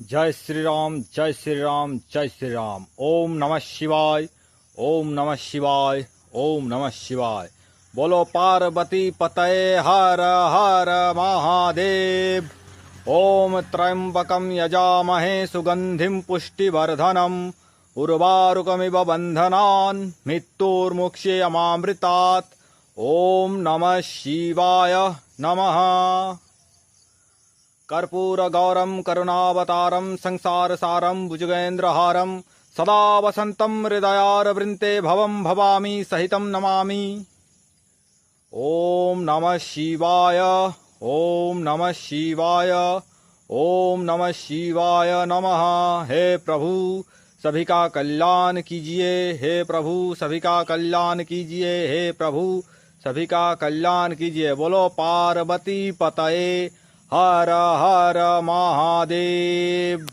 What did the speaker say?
जय श्री राम, जय श्री राम, जय श्री राम। ओम नमः शिवाय, ओम नमः शिवाय, ओम नमः शिवाय। बोलो पार्वती पतये हर हर महादेव। ओम त्र्यंबकं यजामहे सुगंधिं पुष्टिवर्धनम् उर्वारुकमिव बन्धनान् मृत्युर्मुक्षेयमामृतात्। ओम नमः शिवाय नमः। कर्पूरगौरं करुणावतारं संसारसारं भुजगेन्द्रहारं सदा वसन्तं हृदयारवृन्ते भवं भवामी सहितं नमामि। ओम नमः शिवाय, ओम नमः शिवाय, ओम नमः शिवाय नमः। हे प्रभु सभी का कल्याण कीजिए, हे प्रभु सभी का कल्याण कीजिए, हे प्रभु सभी का कल्याण कीजिए। बोलो पार्वती पतये हर हर महादेव।